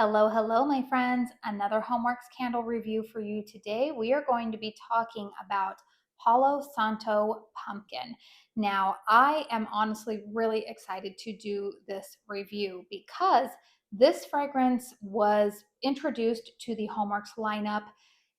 Hello, hello, my friends. Another HOMEWORX candle review for you today. We are going to be talking about Palo Santo Pumpkin. Now, I am honestly really excited to do this review because this fragrance was introduced to the HOMEWORX lineup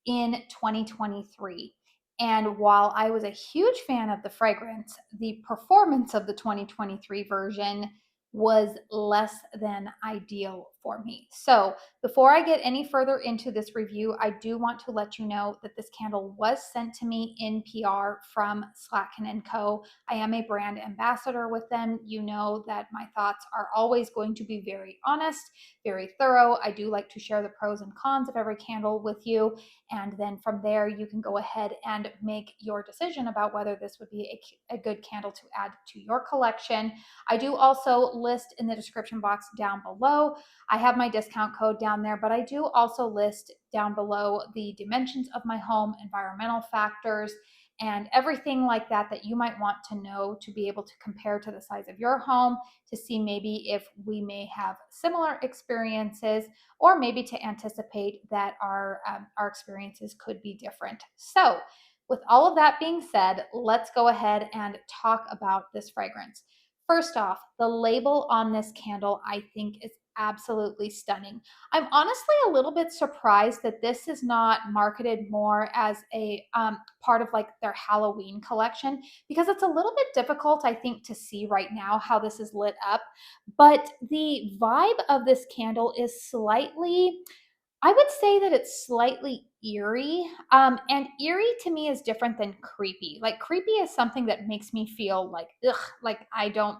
in 2023. And while I was a huge fan of the fragrance, the performance of the 2023 version was less than ideal for me. So before I get any further into this review, I do want to let you know that this candle was sent to me in PR from Slatkin & Co. I am a brand ambassador with them. You know that my thoughts are always going to be very honest, very thorough. I do like to share the pros and cons of every candle with you. And then from there, you can go ahead and make your decision about whether this would be a good candle to add to your collection. I do also list in the description box down below. I have my discount code down there, but I do also list down below the dimensions of my home, environmental factors, and everything like that that you might want to know to be able to compare to the size of your home to see maybe if we may have similar experiences or maybe to anticipate that our experiences could be different. So with all of that being said, let's go ahead and talk about this fragrance. First off, the label on this candle I think is absolutely stunning. I'm honestly a little bit surprised that this is not marketed more as a part of like their Halloween collection because it's a little bit difficult, I think, to see right now how this is lit up. But the vibe of this candle is slightly, I would say that it's slightly eerie. And eerie to me is different than creepy. Like creepy is something that makes me feel like, ugh, like I don't,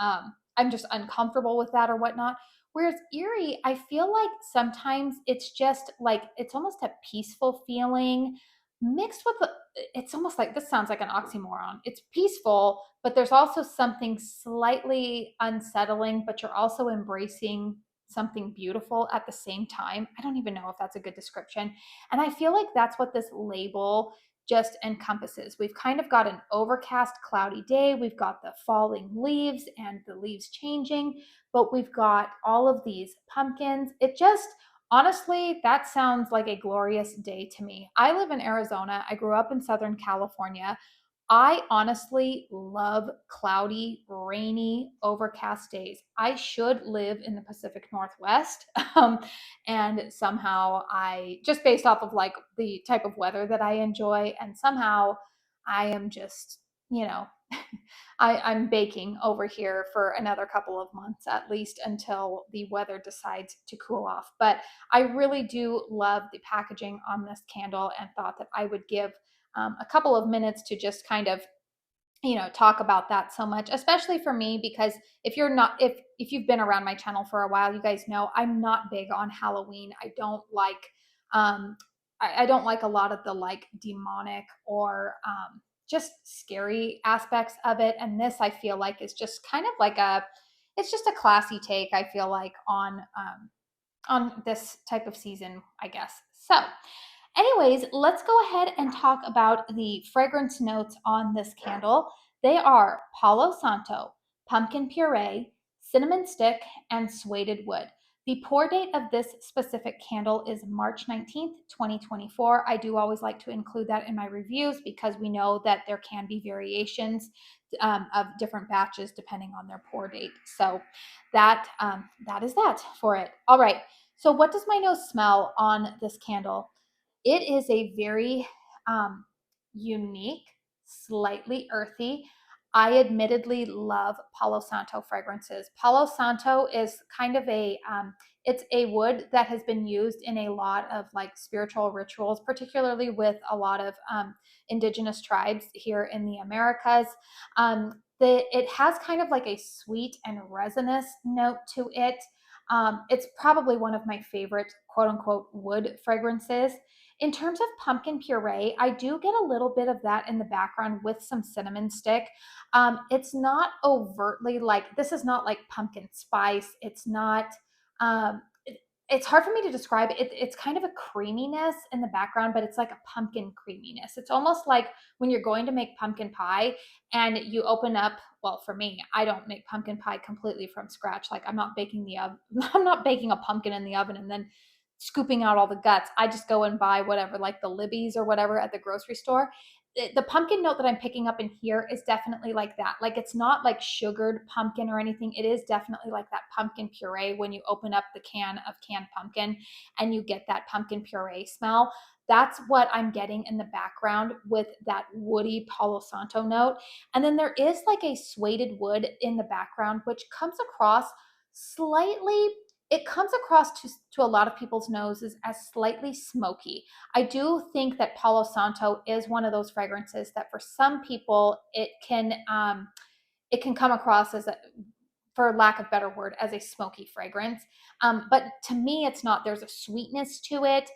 I'm just uncomfortable with that or whatnot. Whereas eerie, I feel like sometimes it's just like, it's almost a peaceful feeling mixed with, it's almost like, this sounds like an oxymoron. It's peaceful, but there's also something slightly unsettling, but you're also embracing something beautiful at the same time. I don't even know if that's a good description. And I feel like that's what this label just encompasses. We've kind of got an overcast, cloudy day. We've got the falling leaves and the leaves changing, but we've got all of these pumpkins. It just, honestly, that sounds like a glorious day to me. I live in Arizona. I grew up in Southern California. I honestly love cloudy, rainy, overcast days. I should live in the Pacific Northwest. And somehow just based off of like the type of weather that I enjoy, and somehow I am just, you know, I'm baking over here for another couple of months at least until the weather decides to cool off. But I really do love the packaging on this candle and thought that I would give a couple of minutes to just kind of talk about that so much, especially for me, because if you've been around my channel for a while, you guys know I'm not big on Halloween. I don't like I don't like a lot of the like demonic or just scary aspects of it. And this I feel like is just kind of like it's just a classy take, I feel like, on this type of season, I guess. So anyways, let's go ahead and talk about the fragrance notes on this candle. They are Palo Santo, pumpkin puree, cinnamon stick, and sueded wood. The pour date of this specific candle is March 19th, 2024. I do always like to include that in my reviews because we know that there can be variations of different batches depending on their pour date. So that is that for it. All right. So what does my nose smell on this candle? It is a very unique, slightly earthy. I admittedly love Palo Santo fragrances. Palo Santo is kind of it's a wood that has been used in a lot of like spiritual rituals, particularly with a lot of indigenous tribes here in the Americas. It has kind of like a sweet and resinous note to it. It's probably one of my favorite quote unquote wood fragrances. In terms of pumpkin puree, I do get a little bit of that in the background with some cinnamon stick. It's not overtly like, this is not like pumpkin spice. It's not, um, it's hard for me to describe it. It's kind of a creaminess in the background, but it's like a pumpkin creaminess. It's almost like when you're going to make pumpkin pie and you open up, well, for me, I don't make pumpkin pie completely from scratch. Like I'm not baking the oven, I'm not baking a pumpkin in the oven and then scooping out all the guts. I just go and buy whatever, like the Libby's or whatever at the grocery store. The pumpkin note that I'm picking up in here is definitely like that. Like it's not like sugared pumpkin or anything. It is definitely like that pumpkin puree when you open up the can of canned pumpkin and you get that pumpkin puree smell. That's what I'm getting in the background with that woody Palo Santo note. And then there is like a sueded wood in the background, which comes across slightly, it comes across to a lot of people's noses as slightly smoky. I do think that Palo Santo is one of those fragrances that for some people it can come across as a, for lack of better word, as a smoky fragrance. But to me, it's not. There's a sweetness to it.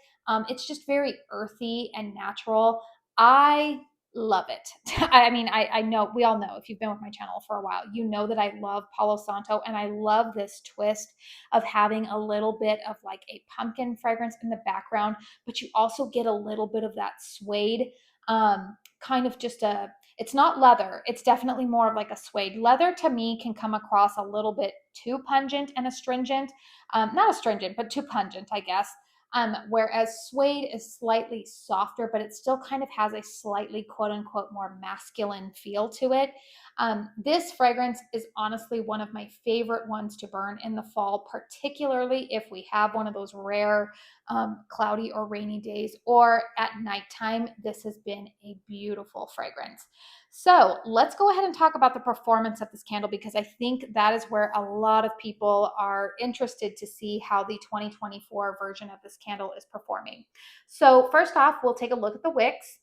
It's just very earthy and natural. I love it. I mean, I know, we all know if you've been with my channel for a while, you know that I love Palo Santo and I love this twist of having a little bit of like a pumpkin fragrance in the background, but you also get a little bit of that suede, kind of just a, it's not leather. It's definitely more of like a suede. Leather to me can come across a little bit too pungent and astringent. Not astringent, but too pungent, I guess. Whereas suede is slightly softer, but it still kind of has a slightly quote unquote more masculine feel to it. This fragrance is honestly one of my favorite ones to burn in the fall, particularly if we have one of those rare cloudy or rainy days or at nighttime. This has been a beautiful fragrance. So let's go ahead and talk about the performance of this candle because I think that is where a lot of people are interested to see how the 2024 version of this candle is performing. So first off, we'll take a look at the wicks.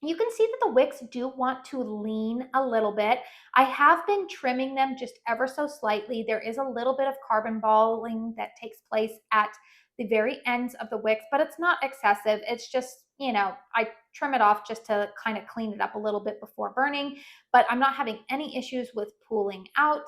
You can see that the wicks do want to lean a little bit. I have been trimming them just ever so slightly. There is a little bit of carbon balling that takes place at the very ends of the wicks, but it's not excessive. It's just, you know, I trim it off just to kind of clean it up a little bit before burning, but I'm not having any issues with pooling out.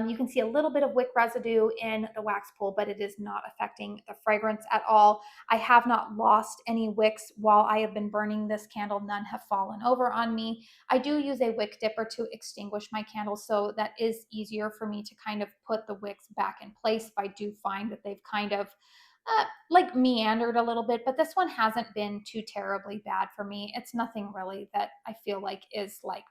You can see a little bit of wick residue in the wax pool, but it is not affecting the fragrance at all. I have not lost any wicks while I have been burning this candle. None have fallen over on me. I do use a wick dipper to extinguish my candles, so that is easier for me to kind of put the wicks back in place if I do find that they've kind of like meandered a little bit, but this one hasn't been too terribly bad for me. It's nothing really that I feel like is like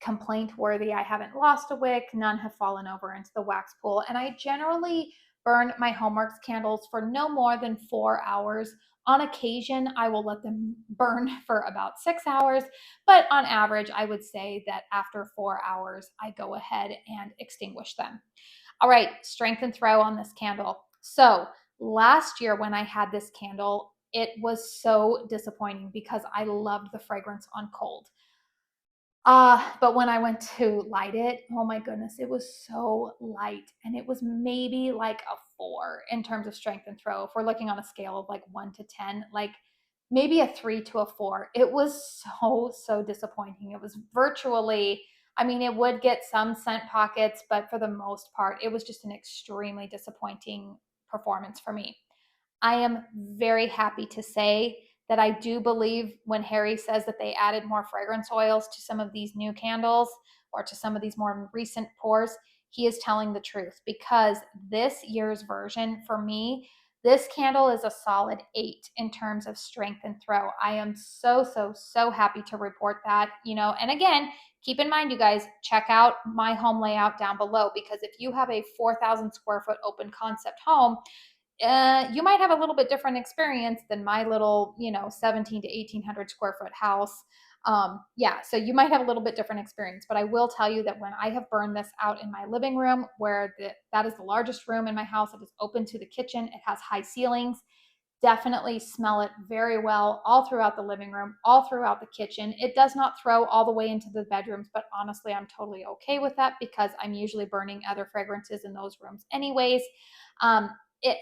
complaint worthy. I haven't lost a wick. None have fallen over into the wax pool. And I generally burn my HOMEWORX candles for no more than 4 hours. On occasion, I will let them burn for about 6 hours, but on average, I would say that after 4 hours, I go ahead and extinguish them. All right, strength and throw on this candle. So last year when I had this candle, it was so disappointing because I loved the fragrance on cold. But when I went to light it, oh my goodness, it was so light. And it was maybe like a 4 in terms of strength and throw. If we're looking on a scale of like 1 to 10, like maybe a 3 to a 4. It was so disappointing. It was virtually, I mean, it would get some scent pockets, but for the most part, it was just an extremely disappointing performance for me. I am very happy to say that I do believe when Harry says that they added more fragrance oils to some of these new candles or to some of these more recent pours, he is telling the truth because this year's version for me, this candle is a solid 8 in terms of strength and throw. I am so happy to report that, you know, and again, keep in mind, you guys, check out my home layout down below because if you have a 4,000 square foot open concept home, you might have a little bit different experience than my little, you know, 17 to 1800 square foot house. Yeah, so you might have a little bit different experience, but I will tell you that when I have burned this out in my living room, where that is the largest room in my house, it is open to the kitchen, it has high ceilings, definitely smell it very well all throughout the living room, all throughout the kitchen. It does not throw all the way into the bedrooms, but honestly, I'm totally okay with that because I'm usually burning other fragrances in those rooms anyways. Um,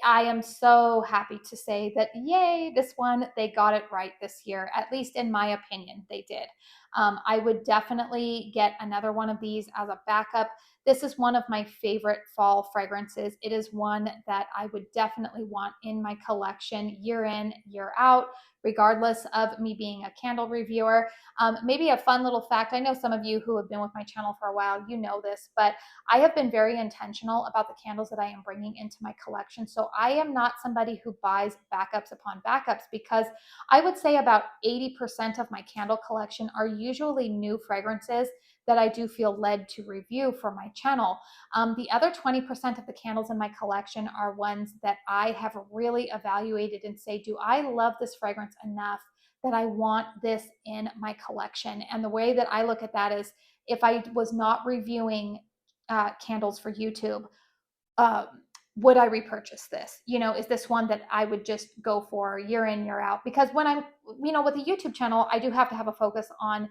I am so happy to say that, yay, this one, they got it right this year, at least in my opinion, they did. I would definitely get another one of these as a backup. This is one of my favorite fall fragrances. It is one that I would definitely want in my collection year in, year out, regardless of me being a candle reviewer. Maybe a fun little fact, I know some of you who have been with my channel for a while, you know this, but I have been very intentional about the candles that I am bringing into my collection. So I am not somebody who buys backups upon backups, because I would say about 80% of my candle collection are usually new fragrances that I do feel led to review for my channel. The other 20% of the candles in my collection are ones that I have really evaluated and say, do I love this fragrance enough that I want this in my collection? And the way that I look at that is, if I was not reviewing candles for YouTube, um, would I repurchase this? Is this one that I would just go for year in, year out? Because when I'm, with a YouTube channel, I do have to have a focus on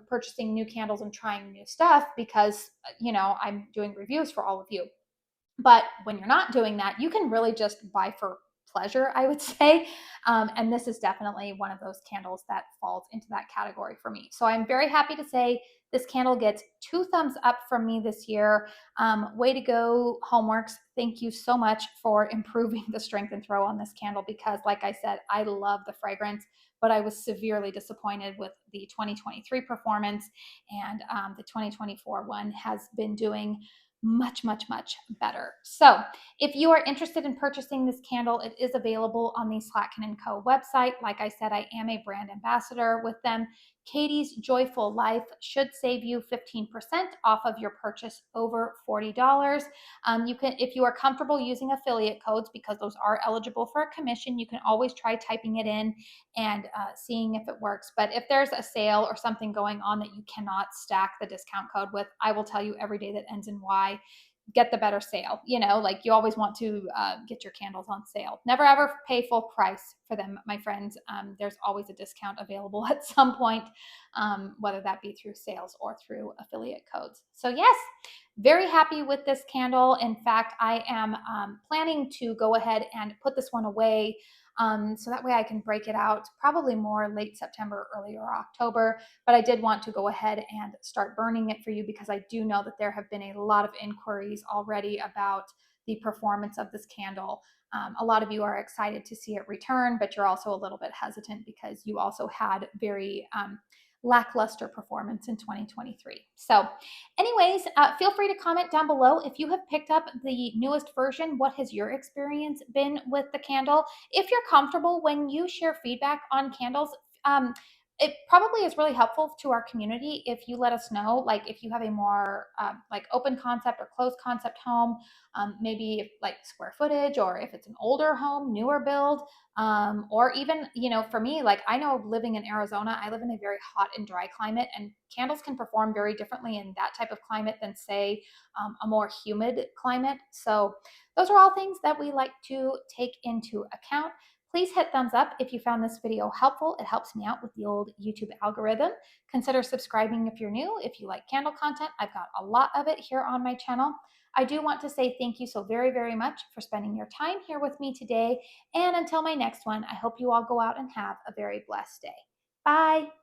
purchasing new candles and trying new stuff, because, I'm doing reviews for all of you. But when you're not doing that, you can really just buy for pleasure, I would say. And this is definitely one of those candles that falls into that category for me. So I'm very happy to say this candle gets 2 thumbs up from me this year. Way to go, HOMEWORX. Thank you so much for improving the strength and throw on this candle, because like I said, I love the fragrance, but I was severely disappointed with the 2023 performance. And the 2024 one has been doing much, much, much better. So if you are interested in purchasing this candle, it is available on the Slatkin & Co website. Like I said, I am a brand ambassador with them. Katie's Joyful Life should save you 15% off of your purchase over $40. You can, if you are comfortable using affiliate codes, because those are eligible for a commission, you can always try typing it in and seeing if it works. But if there's a sale or something going on that you cannot stack the discount code with, I will tell you every day that ends in Y, get the better sale. Like, you always want to get your candles on sale. Never ever pay full price for them, my friends. There's always a discount available at some point, whether that be through sales or through affiliate codes. So yes, very happy with this candle. In fact, I am planning to go ahead and put this one away, so that way I can break it out probably more late September, earlier October. But I did want to go ahead and start burning it for you, because I do know that there have been a lot of inquiries already about the performance of this candle. A lot of you are excited to see it return, but you're also a little bit hesitant because you also had very lackluster performance in 2023. So anyways, feel free to comment down below if you have picked up the newest version. What has your experience been with the candle? If you're comfortable when you share feedback on candles, it probably is really helpful to our community if you let us know, like, if you have a more like open concept or closed concept home, maybe if, like, square footage, or if it's an older home, newer build, or even, for me, like, I know living in Arizona, I live in a very hot and dry climate, and candles can perform very differently in that type of climate than, say, a more humid climate. So those are all things that we like to take into account. Please hit thumbs up if you found this video helpful. It helps me out with the old YouTube algorithm. Consider subscribing if you're new. If you like candle content, I've got a lot of it here on my channel. I do want to say thank you so very, very much for spending your time here with me today. And until my next one, I hope you all go out and have a very blessed day. Bye.